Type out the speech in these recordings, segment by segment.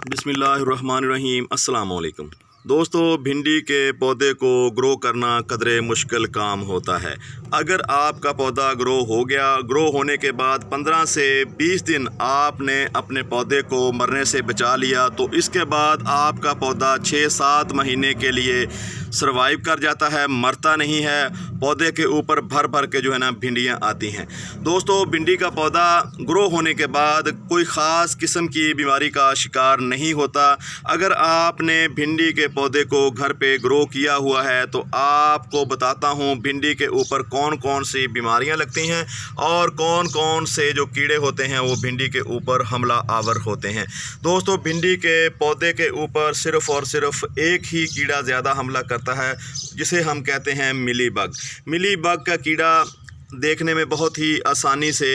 बिस्मिल्लाहिर्रहमानिर्रहीम अस्सलाम वालेकुम। दोस्तों, भिंडी के पौधे को ग्रो करना कदरे मुश्किल काम होता है। अगर आपका पौधा ग्रो हो गया, ग्रो होने के बाद 15 से 20 दिन आपने अपने पौधे को मरने से बचा लिया, तो इसके बाद आपका पौधा 6-7 महीने के लिए सर्वाइव कर जाता है, मरता नहीं है। पौधे के ऊपर भर भर के जो है ना भिंडियाँ आती हैं। दोस्तों, भिंडी का पौधा ग्रो होने के बाद कोई ख़ास किस्म की बीमारी का शिकार नहीं होता। अगर आपने भिंडी के पौधे को घर पे ग्रो किया हुआ है तो आपको बताता हूँ भिंडी के ऊपर कौन कौन सी बीमारियाँ लगती हैं और कौन कौन से जो कीड़े होते हैं वो भिंडी के ऊपर हमला आवर होते हैं। दोस्तों, भिंडी के पौधे के ऊपर सिर्फ़ और सिर्फ एक ही कीड़ा ज़्यादा हमला करता है, जिसे हम कहते हैं मिलीबग। मिलीबग का कीड़ा देखने में बहुत ही आसानी से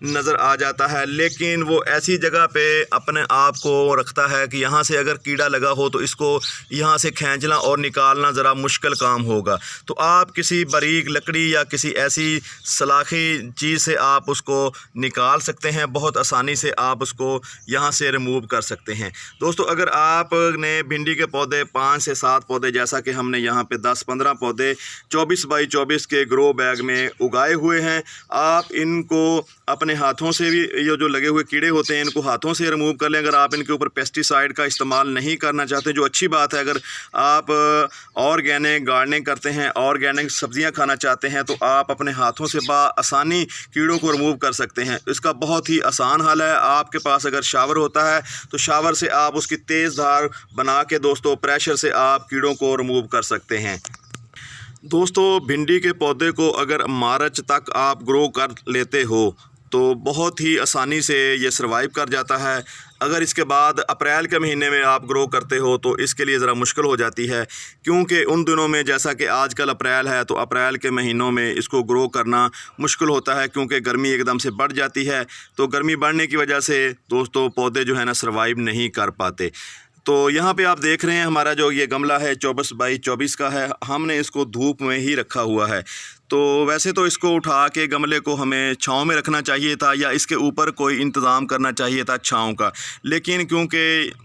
नज़र आ जाता है, लेकिन वो ऐसी जगह पे अपने आप को रखता है कि यहाँ से अगर कीड़ा लगा हो तो इसको यहाँ से खींचना और निकालना ज़रा मुश्किल काम होगा। तो आप किसी बारीक लकड़ी या किसी ऐसी सलाखी चीज़ से आप उसको निकाल सकते हैं, बहुत आसानी से आप उसको यहाँ से रिमूव कर सकते हैं। दोस्तों, अगर आपने भिंडी के पौधे 5 से 7 पौधे, जैसा कि हमने यहाँ पे 10-15 पौधे 24 बाई 24 के ग्रो बैग में उगाए हुए हैं, आप इनको अपने हाथों से भी, ये जो लगे हुए कीड़े होते हैं इनको हाथों से रिमूव कर लें। अगर आप इनके ऊपर पेस्टिसाइड का इस्तेमाल नहीं करना चाहते, जो अच्छी बात है, अगर आप ऑर्गेनिक गार्डनिंग करते हैं, ऑर्गेनिक सब्जियां खाना चाहते हैं, तो आप अपने हाथों से आसानी कीड़ों को रिमूव कर सकते हैं। इसका बहुत ही आसान हल है। आपके पास अगर शावर होता है तो शावर से आप उसकी तेज़ धार बना के दोस्तों प्रेशर से आप कीड़ों को रिमूव कर सकते हैं। दोस्तों, भिंडी के पौधे को अगर मार्च तक आप ग्रो कर लेते हो तो बहुत ही आसानी से ये सर्वाइव कर जाता है। अगर इसके बाद अप्रैल के महीने में आप ग्रो करते हो तो इसके लिए ज़रा मुश्किल हो जाती है, क्योंकि उन दिनों में, जैसा कि आजकल अप्रैल है, तो अप्रैल के महीनों में इसको ग्रो करना मुश्किल होता है, क्योंकि गर्मी एकदम से बढ़ जाती है। तो गर्मी बढ़ने की वजह से दोस्तों पौधे जो है ना सर्वाइव नहीं कर पाते। तो यहाँ पे आप देख रहे हैं हमारा जो ये गमला है 24 बाई 24 का है, हमने इसको धूप में ही रखा हुआ है। तो वैसे तो इसको उठा के गमले को हमें छाँव में रखना चाहिए था या इसके ऊपर कोई इंतज़ाम करना चाहिए था छाँव का, लेकिन क्योंकि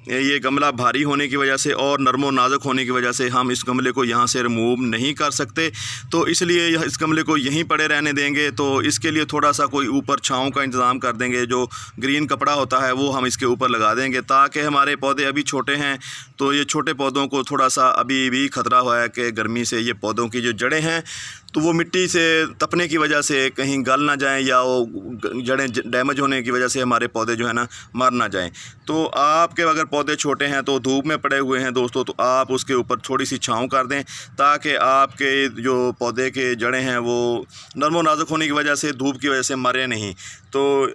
ये गमला भारी होने की वजह से और नरम व नाजुक होने की वजह से हम इस गमले को यहाँ से रिमूव नहीं कर सकते, तो इसलिए इस गमले को यहीं पड़े रहने देंगे। तो इसके लिए थोड़ा सा कोई ऊपर छाँव का इंतज़ाम कर देंगे, जो ग्रीन कपड़ा होता है वो हम इसके ऊपर लगा देंगे, ताकि हमारे पौधे अभी छोटे हैं तो ये छोटे पौधों को थोड़ा सा अभी भी ख़तरा हुआ है कि गर्मी से ये पौधों की जो जड़ें हैं तो वो मिट्टी से तपने की वजह से कहीं गल ना जाएं या वो जड़ें डैमेज होने की वजह से हमारे पौधे जो है ना मर ना जाएं। तो आपके अगर पौधे छोटे हैं तो धूप में पड़े हुए हैं दोस्तों, तो आप उसके ऊपर थोड़ी सी छाँव कर दें, ताकि आपके जो पौधे के जड़ें हैं वो नरम व नाजुक होने की वजह से, धूप की वजह से मरे नहीं। तो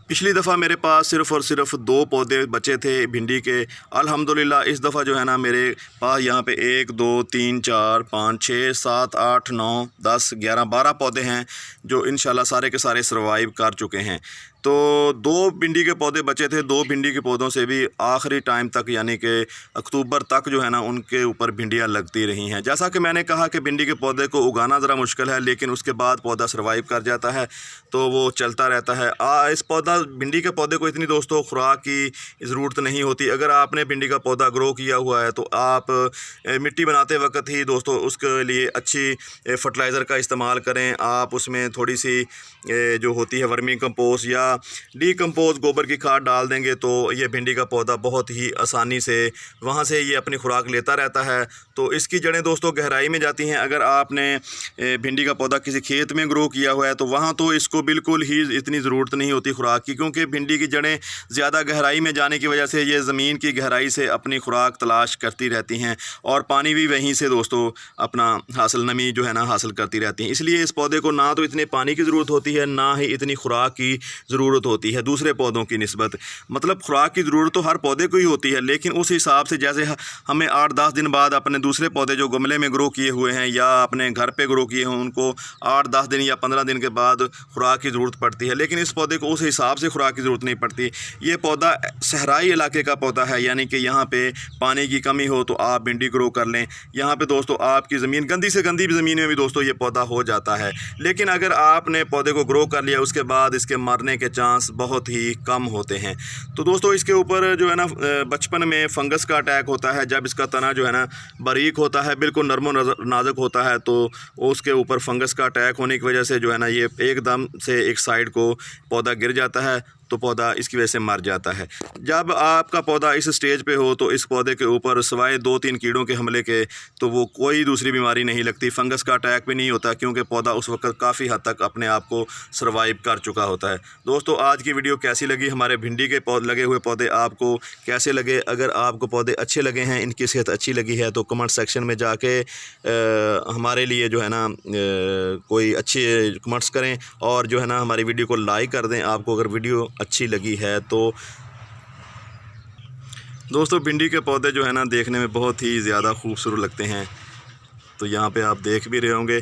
पिछली दफ़ा मेरे पास सिर्फ़ और सिर्फ 2 पौधे बचे थे भिंडी के। अल्हम्दुलिल्लाह इस दफ़ा जो है ना मेरे पास यहाँ पे 1 2 3 4 5 6 7 8 9 10 11 12 पौधे हैं, जो इंशाल्लाह सारे के सारे सर्वाइव कर चुके हैं। तो 2 भिंडी के पौधे बचे थे, 2 भिंडी के पौधों से भी आखिरी टाइम तक, यानी कि अक्टूबर तक जो है ना उनके ऊपर भिंडियाँ लगती रही हैं। जैसा कि मैंने कहा कि भिंडी के पौधे को उगाना ज़रा मुश्किल है, लेकिन उसके बाद पौधा सर्वाइव कर जाता है, तो वो चलता रहता है। इस भिंडी के पौधे को इतनी दोस्तों खुराक की ज़रूरत नहीं होती। अगर आपने भिंडी का पौधा ग्रो किया हुआ है तो आप मिट्टी बनाते वक्त ही दोस्तों उसके लिए अच्छी फर्टिलाइज़र का इस्तेमाल करें। आप उसमें थोड़ी सी जो होती है वर्मी कंपोस्ट या डीकम्पोज गोबर की खाद डाल देंगे तो ये भिंडी का पौधा बहुत ही आसानी से वहाँ से ये अपनी खुराक लेता रहता है। तो इसकी जड़ें दोस्तों गहराई में जाती हैं। अगर आपने भिंडी का पौधा किसी खेत में ग्रो किया हुआ है तो वहाँ तो इसको बिल्कुल ही इतनी ज़रूरत नहीं होती खुराक की, क्योंकि भिंडी की जड़ें ज़्यादा गहराई में जाने की वजह से ये ज़मीन की गहराई से अपनी खुराक तलाश करती रहती हैं और पानी भी वहीं से दोस्तों अपना नमी जो है ना हासिल करती रहती हैं। इसलिए इस पौधे को ना तो इतने पानी की ज़रूरत होती है, ना ही इतनी खुराक की ज़रूरत होती है दूसरे पौधों की निस्बत। मतलब खुराक की ज़रूरत तो हर पौधे को ही होती है, लेकिन उस हिसाब से जैसे हमें 8-10 दिन बाद अपने दूसरे पौधे जो गमले में ग्रो किए हुए हैं या अपने घर पे ग्रो किए हों उनको 8-10 दिन या 15 दिन के बाद खुराक की ज़रूरत पड़ती है, लेकिन इस पौधे को उस हिसाब से खुराक की ज़रूरत नहीं पड़ती। ये पौधा सहराई इलाके का पौधा है, यानी कि यहाँ पे पानी की कमी हो तो आप भिंडी ग्रो कर लें। यहाँ पे दोस्तों आपकी ज़मीन गंदी से गंदी ज़मीन में भी दोस्तों ये पौधा हो जाता है, लेकिन अगर आपने पौधे को ग्रो कर लिया उसके बाद इसके मरने के चांस बहुत ही कम होते हैं। तो दोस्तों इसके ऊपर जो है ना बचपन में फंगस का अटैक होता है। जब इसका तना जो है ना बारीक होता है, बिल्कुल नरमो नाजुक होता है, तो उसके ऊपर फंगस का अटैक होने की वजह से जो है ना ये एकदम से एक साइड को पौधा गिर जाता है, तो पौधा इसकी वजह से मर जाता है। जब आपका पौधा इस स्टेज पे हो तो इस पौधे के ऊपर सिवाय 2-3 कीड़ों के हमले के तो वो कोई दूसरी बीमारी नहीं लगती, फंगस का अटैक भी नहीं होता, क्योंकि पौधा उस वक्त काफ़ी हद तक अपने आप को सर्वाइव कर चुका होता है। दोस्तों आज की वीडियो कैसी लगी, हमारे भिंडी के लगे हुए पौधे आपको कैसे लगे? अगर आपको पौधे अच्छे लगे हैं, इनकी सेहत अच्छी लगी है, तो कमेंट सेक्शन में जाके हमारे लिए जो है ना कोई अच्छे कमेंट्स करें और जो है ना हमारी वीडियो को लाइक कर दें। आपको अगर वीडियो अच्छी लगी है तो दोस्तों भिंडी के पौधे जो है ना देखने में बहुत ही ज़्यादा खूबसूरत लगते हैं। तो यहाँ पे आप देख भी रहे होंगे